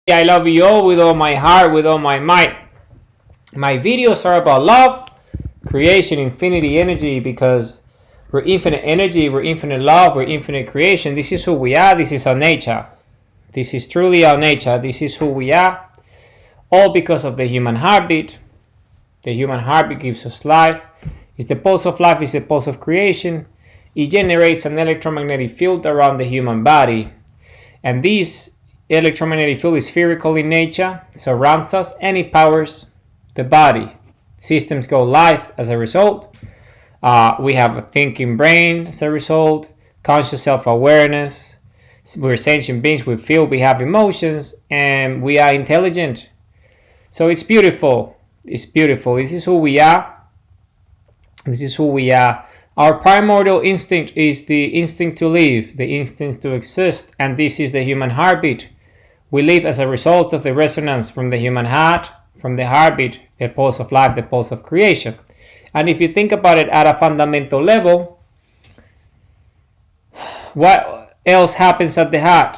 I love you all with all my heart, with all my might. My videos are about love, creation, infinity, energy, because we're infinite energy, we're infinite love, we're infinite creation. This is who we are, this is our nature. This is truly our nature, this is who we are. All because of the human heartbeat. The human heartbeat gives us life. It's the pulse of life, it's the pulse of creation. It generates an electromagnetic field around the human body. And this electromagnetic field is spherical in nature, surrounds us, and it powers the body. Systems go live as a result. We have a thinking brain as a result, conscious self-awareness. We're sentient beings, we feel, we have emotions, and we are intelligent. So it's beautiful. It's beautiful. This is who we are. This is who we are. Our primordial instinct is the instinct to live, the instinct to exist, and this is the human heartbeat. We live as a result of the resonance from the human heart, from the heartbeat, the pulse of life, the pulse of creation. And if you think about it at a fundamental level, what else happens at the heart?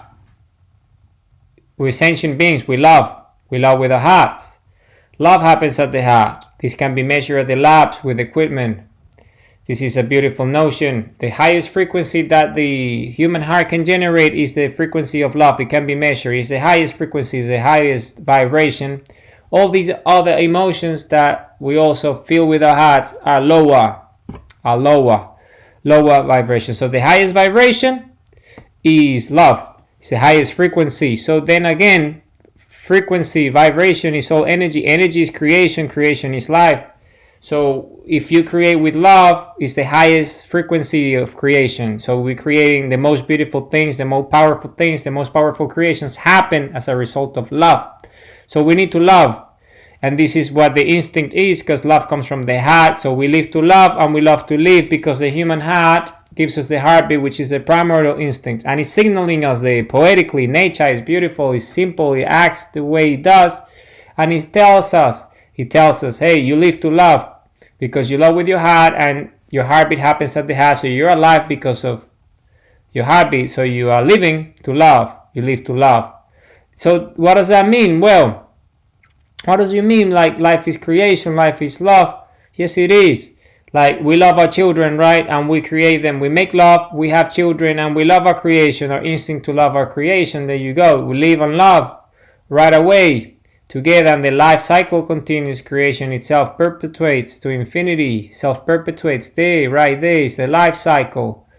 We're sentient beings, we love with our hearts. Love happens at the heart. This can be measured at the labs with equipment. This is a beautiful notion. The highest frequency that the human heart can generate is the frequency of love. It can be measured. It's the highest frequency, it's the highest vibration. All these other emotions that we also feel with our hearts are lower vibration. So the highest vibration is love. It's the highest frequency. So then again, frequency, vibration is all energy. Energy is creation. Creation is life. So if you create with love, it's the highest frequency of creation. So we're creating the most beautiful things, the most powerful things, the most powerful creations happen as a result of love. So we need to love. And this is what the instinct is, because love comes from the heart. So we live to love and we love to live, because the human heart gives us the heartbeat, which is the primordial instinct. And it's signaling us poetically. Nature is beautiful, it's simple, it acts the way it does. And it tells us, hey, you live to love. Because you love with your heart, and your heartbeat happens at the heart. So you're alive because of your heartbeat. So you are living to love. You live to love. So what does that mean? Well, what does it mean? Like life is creation, life is love. Yes, it is. Like we love our children, right? And we create them. We make love, we have children, and we love our creation, our instinct to love our creation. There you go. We live and love right away. Together, and the life cycle continues. Creation itself perpetuates to infinity, self-perpetuates right there is the life cycle.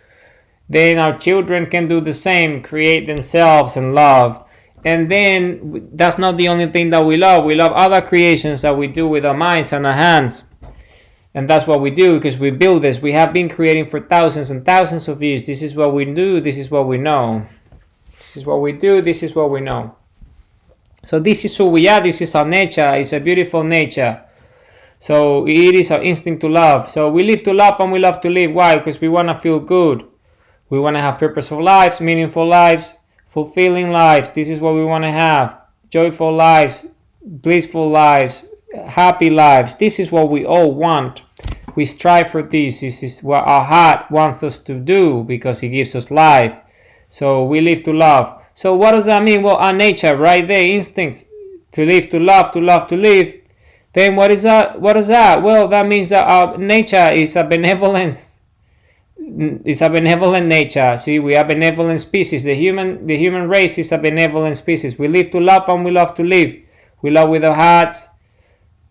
Then our children can do the same, create themselves and love. And then that's not the only thing that we love other creations that we do with our minds and our hands. And that's what we do, because we build this. We have been creating for thousands and thousands of years. This is what we do, this is what we know. This is what we do, this is what we know. So this is who we are, this is our nature, it's a beautiful nature. So it is our instinct to love. So we live to love and we love to live. Why? Because we want to feel good. We want to have purposeful lives, meaningful lives, fulfilling lives. This is what we want to have. Joyful lives, blissful lives, happy lives. This is what we all want. We strive for this. This is what our heart wants us to do, because it gives us life. So we live to love. So what does that mean? Well, our nature, right there, instincts to live, to love, to live. Then what is that? What is that? Well, that means that our nature is a benevolence. It's a benevolent nature. See, we are benevolent species. The human race is a benevolent species. We live to love and we love to live. We love with our hearts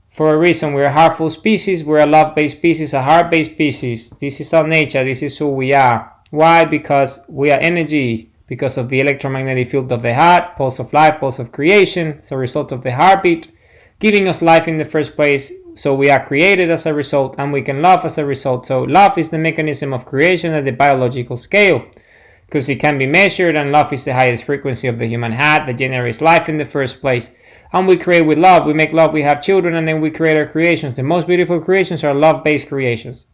for a reason. We're a heartful species. We're a love-based species, a heart-based species. This is our nature. This is who we are. Why? Because we are energy. Because of the electromagnetic field of the heart, pulse of life, pulse of creation, as a result of the heartbeat, giving us life in the first place. So we are created as a result, and we can love as a result. So love is the mechanism of creation at the biological scale, because it can be measured, and love is the highest frequency of the human heart that generates life in the first place. And we create with love, we make love, we have children, and then we create our creations. The most beautiful creations are love-based creations.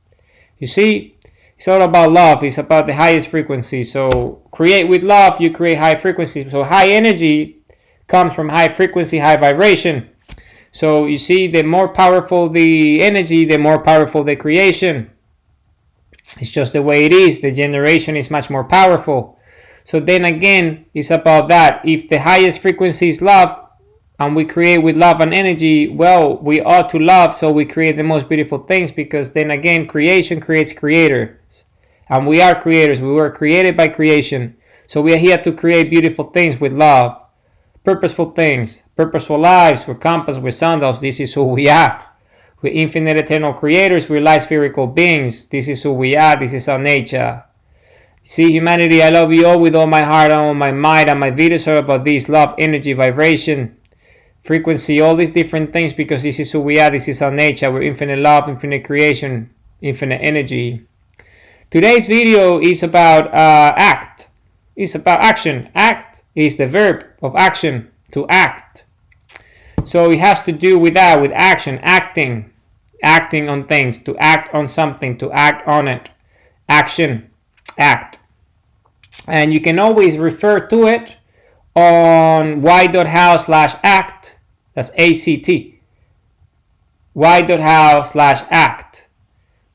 You see? It's all about love. It's about the highest frequency. So create with love, you create high frequency. So high energy comes from high frequency, high vibration. So you see, the more powerful the energy, the more powerful the creation. It's just the way it is. The generation is much more powerful. So then again, it's about that. If the highest frequency is love, and we create with love and energy, well, we ought to love, so we create the most beautiful things, because then again, creation creates creators. And we are creators. We were created by creation. So we are here to create beautiful things with love. Purposeful things. Purposeful lives. We're compass. We're sundials. This is who we are. We're infinite eternal creators. We're light spherical beings. This is who we are. This is our nature. See, humanity, I love you all with all my heart and all my mind. And my videos are about this: love, energy, vibration, frequency, all these different things, because this is who we are. This is our nature. We're infinite love, infinite creation, infinite energy. Today's video is about act. It's about action. Act is the verb of action, to act. So it has to do with that, with action, acting on things, to act on something, to act on it. Action, act. And you can always refer to it on y.how/act. That's ACT. y.how/act.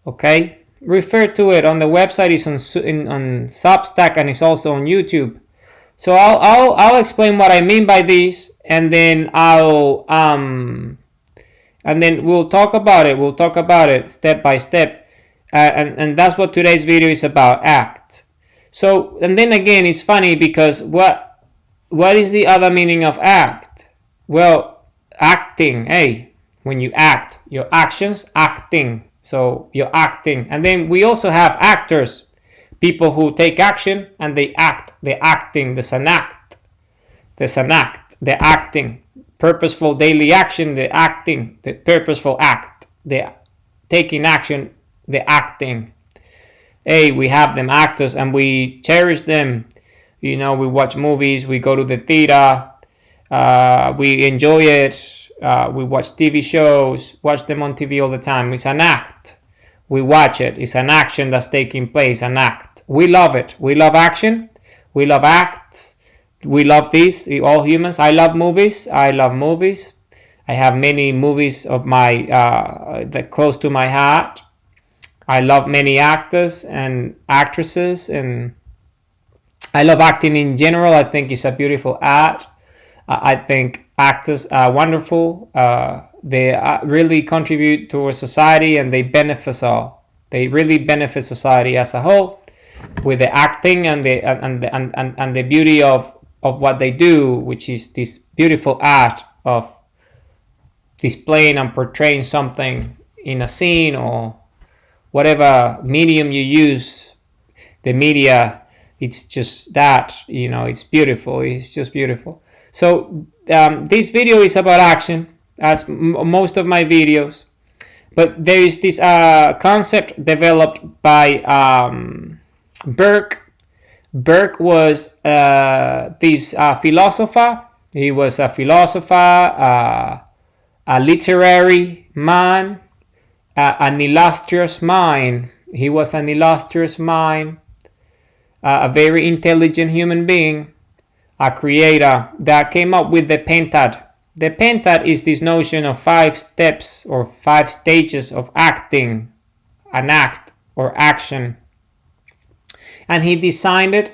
Okay? Refer to it on the website. It's on Substack, and it's also on YouTube. So I'll explain what I mean by this, and then we'll talk about it. We'll talk about it step by step, and that's what today's video is about: act. So, and then again, it's funny because what is the other meaning of act? Well, acting. Hey, when you act, your actions, acting. So you're acting. And then we also have actors, people who take action and they act. They're acting. There's an act. There's an act. They're acting. Purposeful daily action. They're acting. The purposeful act. They're taking action. They're acting. Hey, we have them actors, and we cherish them. You know, we watch movies. We go to the theater. We enjoy it. We watch TV shows, watch them on TV all the time. It's an act. We watch it. It's an action that's taking place, an act. We love it. We love action. We love acts. We love this, all humans. I love movies. I love movies. I have many movies of my that close to my heart. I love many actors and actresses, and I love acting in general. I think it's a beautiful art. I think actors are wonderful. They really contribute to our society, and they benefit us all. They really benefit society as a whole with the acting and the beauty of what they do, which is this beautiful art of displaying and portraying something in a scene or whatever medium you use. The media, it's just that, it's beautiful. It's just beautiful. So this video is about action, as most of my videos, but there is this concept developed by Burke. Burke was this philosopher. He was a philosopher, a literary man, an illustrious mind. He was an illustrious mind, a very intelligent human being, a creator that came up with the pentad. The pentad is this notion of 5 steps or 5 stages of acting, an act or action. And he designed it,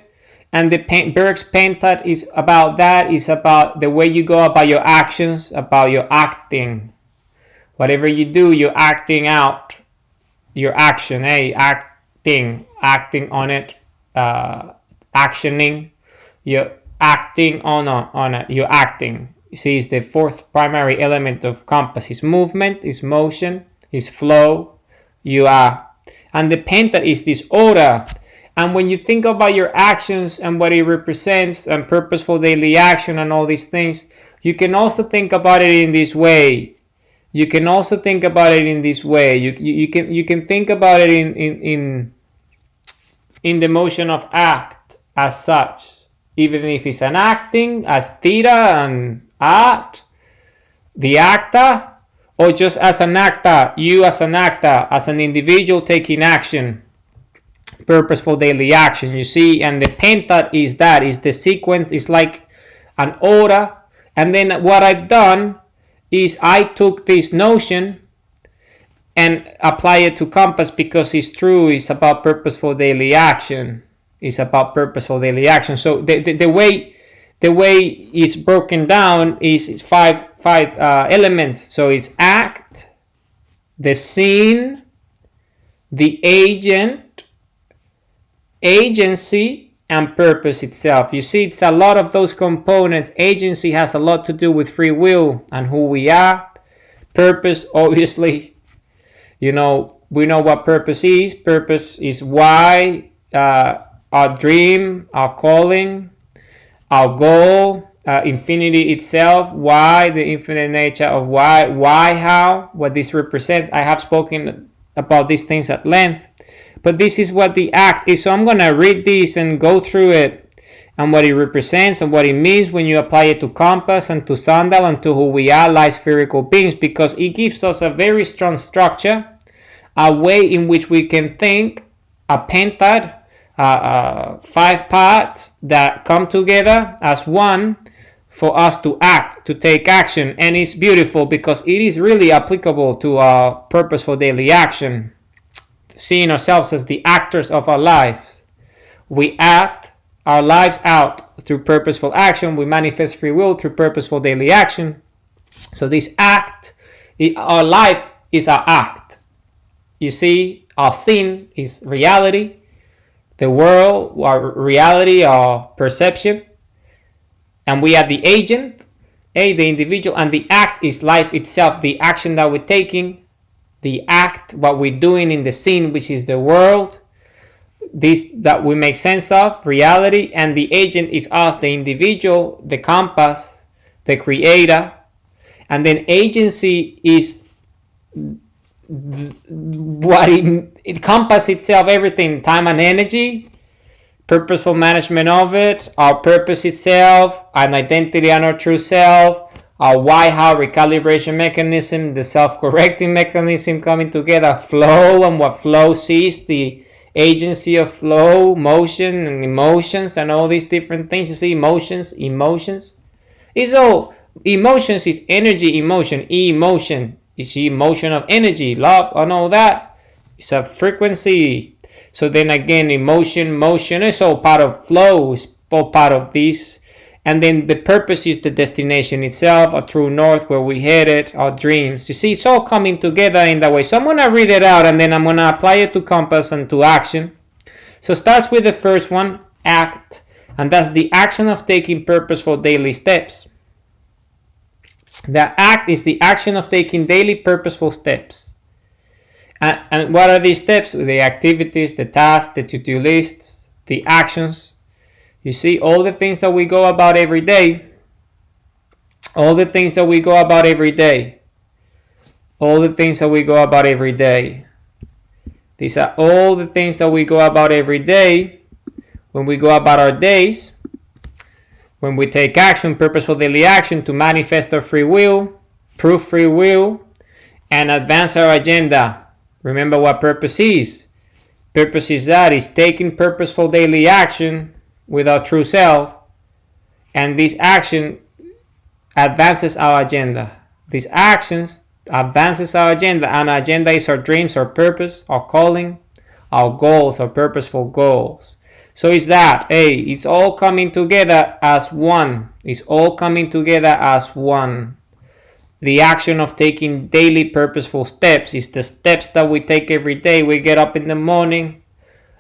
and Burke's pentad is about that. It's about the way you go about your actions, about your acting. Whatever you do, you're acting out your action. Hey, acting on it, actioning. You're acting on it. You're acting. You see, it's the 4th primary element of compass. It's movement, it's motion, it's flow. You are. And the pentad is this order. And when you think about your actions and what it represents, and purposeful daily action and all these things, you can also think about it in this way. You can also think about it in this way. You can think about it in the motion of act as such. Even if it's an acting, as theater and art, the actor, or just as an actor, you as an actor, as an individual taking action, purposeful daily action, you see. And the pentad is that, is the sequence, is like an order. And then what I've done is I took this notion and apply it to compass, because it's true, it's about purposeful daily action. is about purposeful daily action. So the way it's broken down is five elements. So it's act, the scene, the agent, agency, and purpose itself. You see, it's a lot of those components. Agency has a lot to do with free will and who we are. Purpose, obviously, we know what purpose is. Purpose is why, our dream, our calling, our goal, infinity itself, why, the infinite nature of why, how, what this represents. I have spoken about these things at length, but this is what the act is. So I'm going to read this and go through it and what it represents and what it means when you apply it to compass and to sundial and to who we are, light spherical beings, because it gives us a very strong structure, a way in which we can think, a pentad, 5 parts that come together as one for us to act, to take action. And it's beautiful because it is really applicable to our purposeful daily action, seeing ourselves as the actors of our lives. We act our lives out through purposeful action. We manifest free will through purposeful daily action. So this act, our life is our act. You see, our sin is reality. The world, our reality, our perception. And we are the agent, the individual, and the act is life itself, the action that we're taking, the act, what we're doing in the scene, which is the world, this that we make sense of, reality, and the agent is us, the individual, the compass, the creator. And then agency is what it encompasses itself, everything, time and energy, purposeful management of it, our purpose itself, an identity and our true self, our why, how, recalibration mechanism, the self-correcting mechanism coming together, flow and what flow sees, the agency of flow, motion and emotions and all these different things. You see, emotions. It's all, emotions is energy, emotion, emotion. You see, emotion of energy, love, and all that. It's a frequency. So then again, motion is all part of flow, is all part of this. And then the purpose is the destination itself, a true north where we headed, our dreams. You see, it's all coming together in that way. So I'm going to read it out and then I'm going to apply it to compass and to action. So it starts with the first one, act. And that's the action of taking purposeful daily steps. The act is the action of taking daily purposeful steps. And what are these steps? The activities, the tasks, the to-do lists, the actions. You see, all the things that we go about every day. All the things that we go about every day. All the things that we go about every day. These are all the things that we go about every day. When we go about our days. When we take action, purposeful daily action to manifest our free will, prove free will, and advance our agenda. Remember what purpose is. Purpose is that, is taking purposeful daily action with our true self, and this action advances our agenda. These actions advances our agenda, and our agenda is our dreams, our purpose, our calling, our goals, our purposeful goals. So it's that, it's all coming together as one. It's all coming together as one. The action of taking daily purposeful steps is the steps that we take every day. We get up in the morning,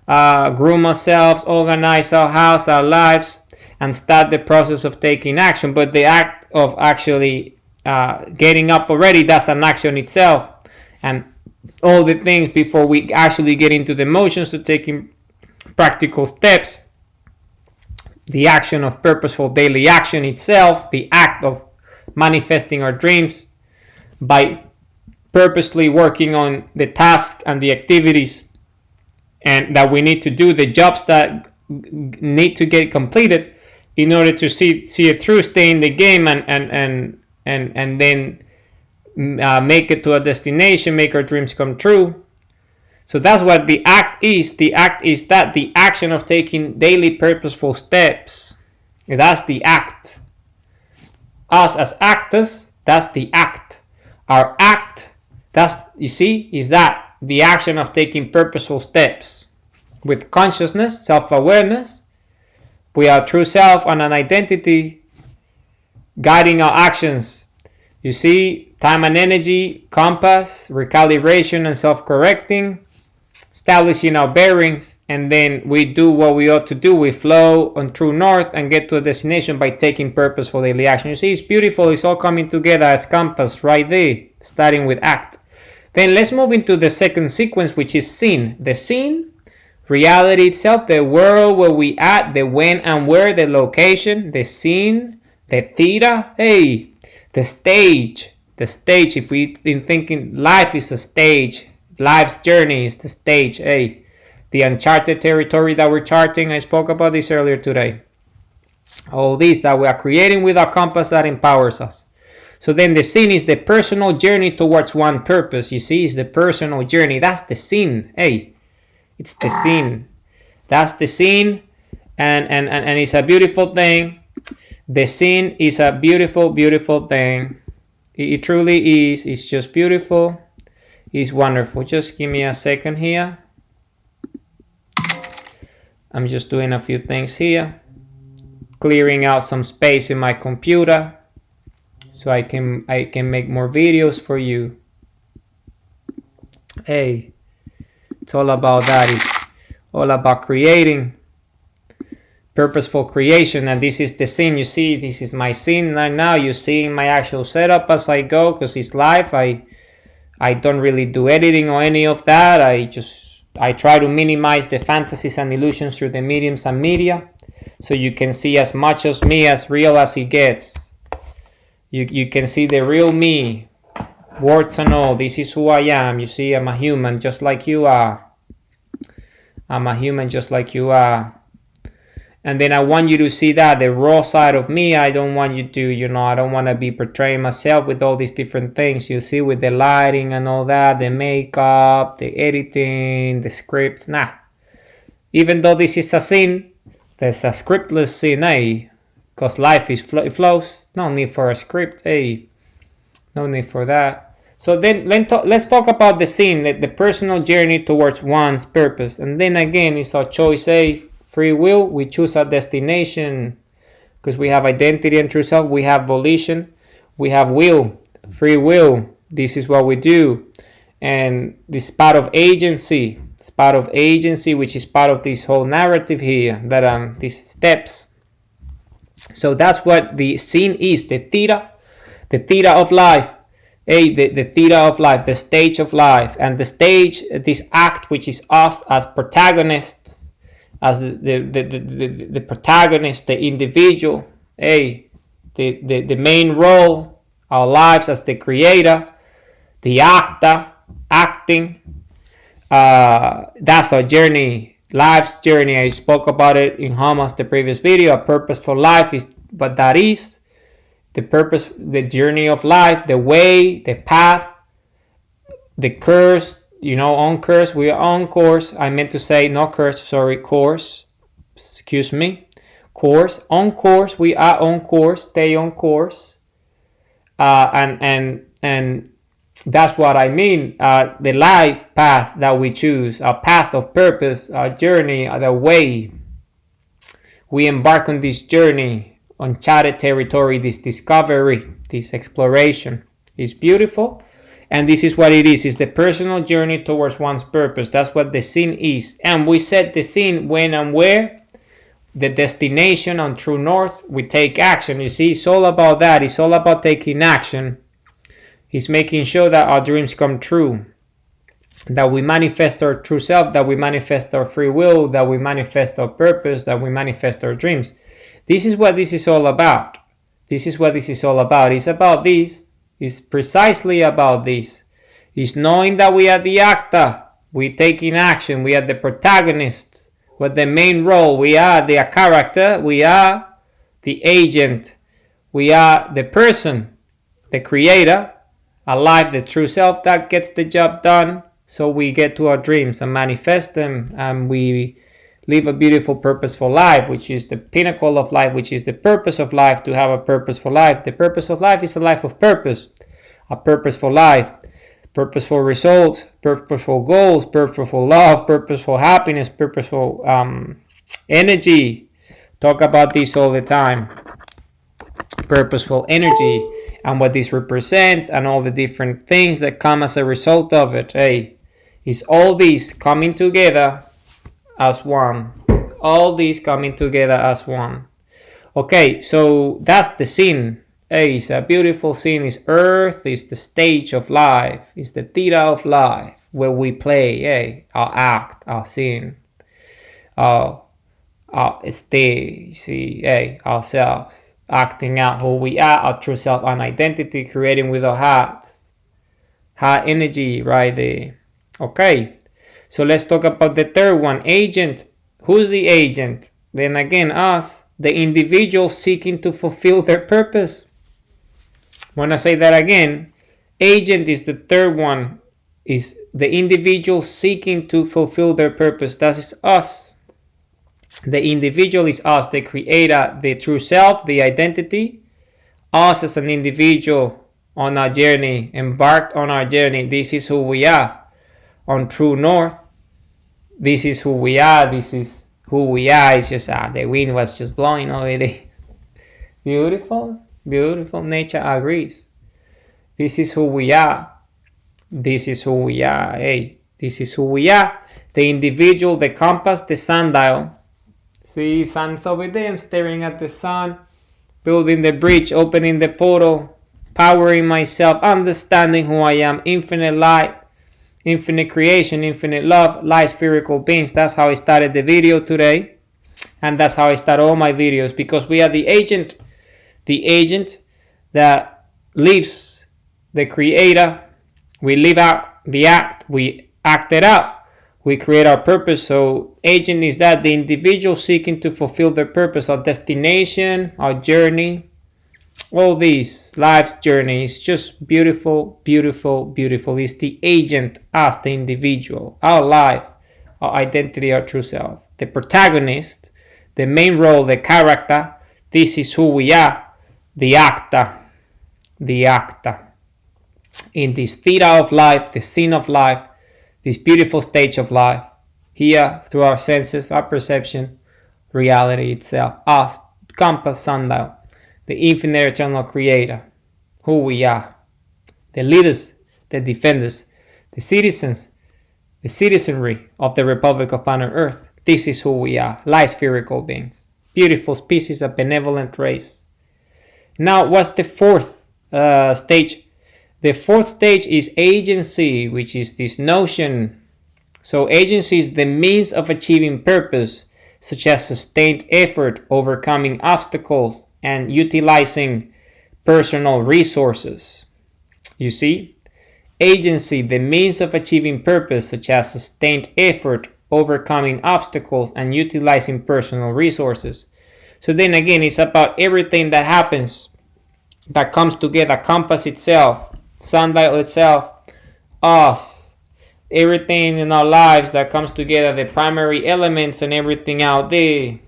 groom ourselves, organize our house, our lives, and start the process of taking action. But the act of actually getting up already, that's an action itself. And all the things before we actually get into the motions to taking practical steps, the action of purposeful daily action itself, the act of manifesting our dreams by purposely working on the tasks and the activities and that we need to do, the jobs that need to get completed in order to see it through, stay in the game, and then make it to a destination, make our dreams come true. So that's what the act is. The act is that, the action of taking daily purposeful steps. That's the act. Us as actors, that's the act. Our act, that's, you see, is that the action of taking purposeful steps. with consciousness, self-awareness. We are true self and an identity guiding our actions. You see, time and energy, compass, recalibration and self-correcting, establishing our bearings, and then we do what we ought to do. We flow on true north and get to a destination by taking purposeful daily action. You see, it's beautiful. It's all coming together as compass right there, starting with act. Then let's move into the second sequence, which is scene. The scene, reality itself, the world where we at, the when and where, the location, the scene, the theater, the stage. The stage, if we've been thinking life is a stage, life's journey is the stage, the uncharted territory that we're charting. I spoke about this earlier today. All these that we are creating with our compass that empowers us. So then the scene is the personal journey towards one purpose. You see, it's the personal journey. That's the scene. It's the scene. That's the scene. And it's a beautiful thing. The scene is a beautiful, beautiful thing. It truly is. It's just beautiful. It's wonderful. Just give me a second here. I'm just doing a few things here. Clearing out some space in my computer so I can make more videos for you. It's all about that. It's all about creating. Purposeful creation, and this is the scene. You see, this is my scene right now. You're seeing my actual setup as I go, because it's live. I don't really do editing or any of that. I try to minimize the fantasies and illusions through the mediums and media, so you can see as much of me as real as it gets. You can see the real me, warts and all. This is who I am. You see, I'm a human just like you are. I'm a human just like you are. And then I want you to see that, the raw side of me. I don't want you to, I don't want to be portraying myself with all these different things. You see, with the lighting and all that, the makeup, the editing, the scripts. Nah. Even though this is a scene, there's a scriptless scene, because life is it flows. No need for a script, No need for that. So then let's talk about the scene, the personal journey towards one's purpose. And then again, it's our choice, free will. We choose our destination because we have identity and true self. We have volition. We have will, free will. This is what we do. And this part of agency. It's part of agency, which is part of this whole narrative here, that these steps. So that's what the scene is, the theater of life. The theater of life, the stage of life. And the stage, this act, which is us as protagonists, as the protagonist, the individual, the main role, our lives as the creator, the actor, acting. That's our journey, life's journey. I spoke about it in Hamas, the previous video. A purpose for life is what that is. The purpose, the journey of life, the way, the path, the course. On course, we are on course. I meant to say no curse, sorry, course. Excuse me. Course, on course, we are on course, stay on course. And that's what I mean. The life path that we choose, our path of purpose, our journey, the way we embark on this journey, uncharted territory, this discovery, this exploration is beautiful. And this is what it is. It's the personal journey towards one's purpose. That's what the scene is. And we set the scene when and where. The destination on true north. We take action. You see, it's all about that. It's all about taking action. It's making sure that our dreams come true. That we manifest our true self. That we manifest our free will. That we manifest our purpose. That we manifest our dreams. This is what this is all about. This is what this is all about. It's about this. It's precisely about this. It's knowing that we are the actor. We taking action. We are the protagonists. We're the main role. We are the character. We are the agent. We are the person, the creator, alive, the true self that gets the job done. So we get to our dreams and manifest them. And we live a beautiful, purposeful life, which is the pinnacle of life, which is the purpose of life, to have a purposeful life. The purpose of life is a life of purpose, a purposeful life. purposeful results, purposeful goals, purposeful love, purposeful happiness, purposeful energy. Talk about this all the time. Purposeful energy and what this represents and all the different things that come as a result of it. Hey, is all these coming together as one. All these coming together as one. Okay, so that's the scene. Hey, it's a beautiful scene. It's Earth, it's the stage of life, it's the theater of life where we play, hey, our act, our scene, our stage, see, hey, ourselves, acting out who we are, our true self and identity, creating with our hearts, heart energy right there. Okay, so let's talk about the third one, agent. Who's the agent? Then again, us, the individual seeking to fulfill their purpose. When I say that again, agent is the third one, is the individual seeking to fulfill their purpose. That is us. The individual is us, the creator, the true self, the identity. Us as an individual on our journey, embarked on our journey. This is who we are on True North. This is who we are. This is who we are. It's just the wind was just blowing already. Beautiful, beautiful. Nature agrees. This is who we are. This is who we are. Hey, this is who we are. The individual, the compass, the sundial. See, sun's over there. I'm staring at the sun. Building the bridge, opening the portal, powering myself, understanding who I am. Infinite light, infinite creation, infinite love, light spherical beings. That's how I started the video today. And that's how I start all my videos, because we are the agent that lives, the creator. We live out the act, we act it out, we create our purpose. So agent is that, the individual seeking to fulfill their purpose, our destination, our journey, all these life's journey is just beautiful, beautiful, beautiful. It's the agent, us, the individual, our life, our identity, our true self, the protagonist, the main role, the character. This is who we are, the actor, in this theater of life, the scene of life, this beautiful stage of life, here through our senses, our perception, reality itself, us, compass, sundial, the infinite eternal creator, who we are, the leaders, the defenders, the citizens, the citizenry of the Republic of Planet Earth. This is who we are, light spherical beings, beautiful species, a benevolent race. Now, what's the fourth stage? The fourth stage is agency, which is this notion. So agency is the means of achieving purpose, such as sustained effort, overcoming obstacles, and utilizing personal resources. You see? Agency, the means of achieving purpose, such as sustained effort, overcoming obstacles, and utilizing personal resources. So then again, it's about everything that happens, that comes together, compass itself, sundial itself, us, everything in our lives that comes together, the primary elements and everything out there.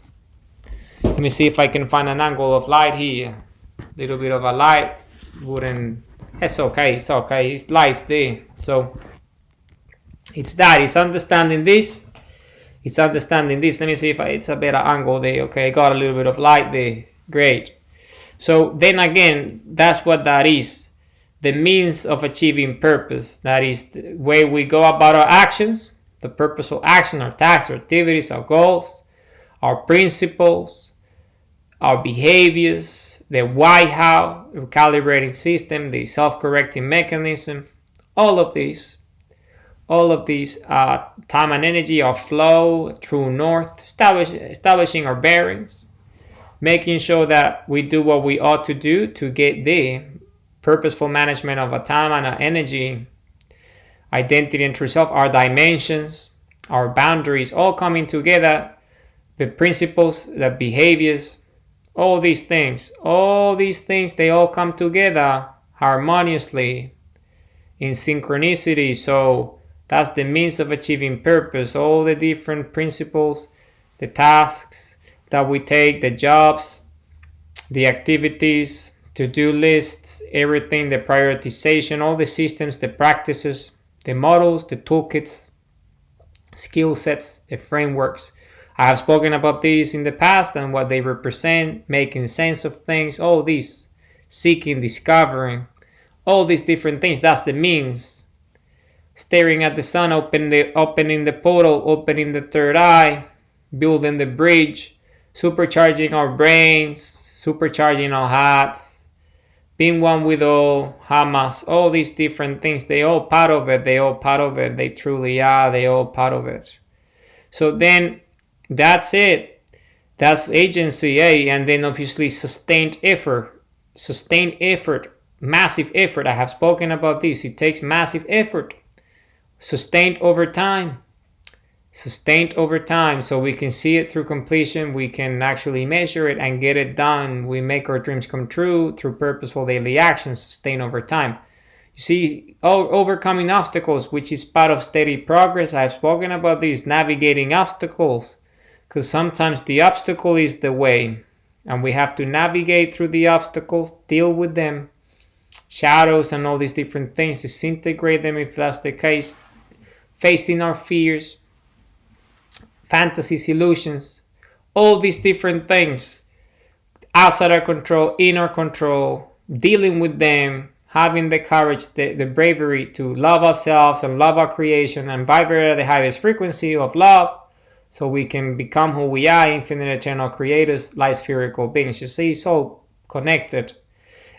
Let me see if I can find an angle of light here. A little bit of a light wouldn't, it's okay, it's lights there. So it's that, it's understanding this. Let me see if it's a better angle there. Okay, got a little bit of light there. Great. So then again, that's what that is. The means of achieving purpose. That is the way we go about our actions, the purposeful action, our tasks, our activities, our goals, our principles, our behaviors, the why, how, the calibrating system, the self-correcting mechanism, all of these, time and energy, our flow, true north, establishing our bearings, making sure that we do what we ought to do to get there. Purposeful management of our time and our energy, identity and true self, our dimensions, our boundaries, all coming together, the principles, the behaviors, all these things, they all come together harmoniously in synchronicity. So that's the means of achieving purpose, all the different principles, the tasks that we take, the jobs, the activities, to-do lists, everything, the prioritization, all the systems, the practices, the models, the toolkits, skill sets, the frameworks. I have spoken about these in the past and what they represent, making sense of things, all these, seeking, discovering, all these different things. That's the means. Staring at the sun, opening the portal, opening the third eye, building the bridge, supercharging our brains, supercharging our hearts, being one with all, Hamas, all these different things. They all part of it. They all part of it. They truly are. They all part of it. So then that's it. That's agency, and then obviously sustained effort, massive effort. I have spoken about this. It takes massive effort, sustained over time, so we can see it through completion. We can actually measure it and get it done. We make our dreams come true through purposeful daily actions, sustained over time. You see, overcoming obstacles, which is part of steady progress. I've spoken about this, navigating obstacles, because sometimes the obstacle is the way, and we have to navigate through the obstacles, deal with them, shadows and all these different things, disintegrate them if that's the case, facing our fears, fantasies, illusions, all these different things, outside our control, in our control, dealing with them, having the courage, the bravery to love ourselves and love our creation and vibrate at the highest frequency of love, so we can become who we are, infinite eternal creators, light spherical beings. You see, it's all connected.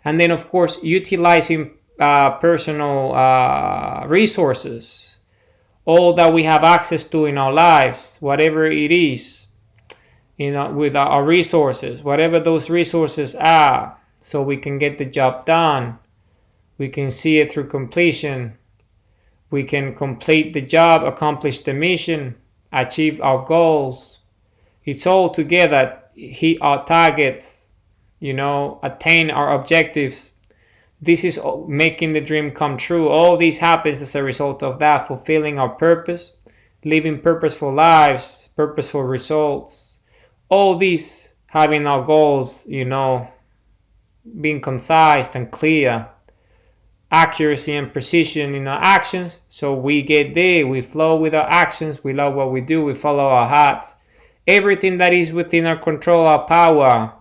And then, of course, utilizing personal resources, all that we have access to in our lives, whatever it is, with our resources, whatever those resources are, so we can get the job done. We can see it through completion. We can complete the job, accomplish the mission, achieve our goals. It's all together, hit our targets, attain our objectives. This is making the dream come true. All this happens as a result of that, fulfilling our purpose, living purposeful lives, purposeful results. All these, having our goals, being concise and clear, accuracy and precision in our actions. So we get there, we flow with our actions, we love what we do, we follow our hearts. Everything that is within our control, our power.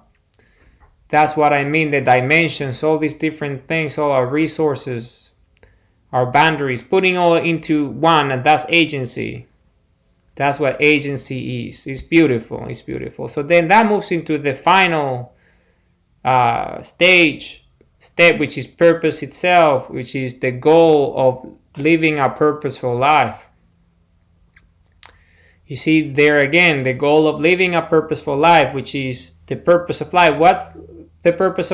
That's what I mean, the dimensions, all these different things, all our resources, our boundaries, putting all into one, and that's agency. That's what agency is. It's beautiful. It's beautiful. So then that moves into the final step, which is purpose itself, which is the goal of living a purposeful life. You see there again, the goal of living a purposeful life, which is the purpose of life. What's the purpose of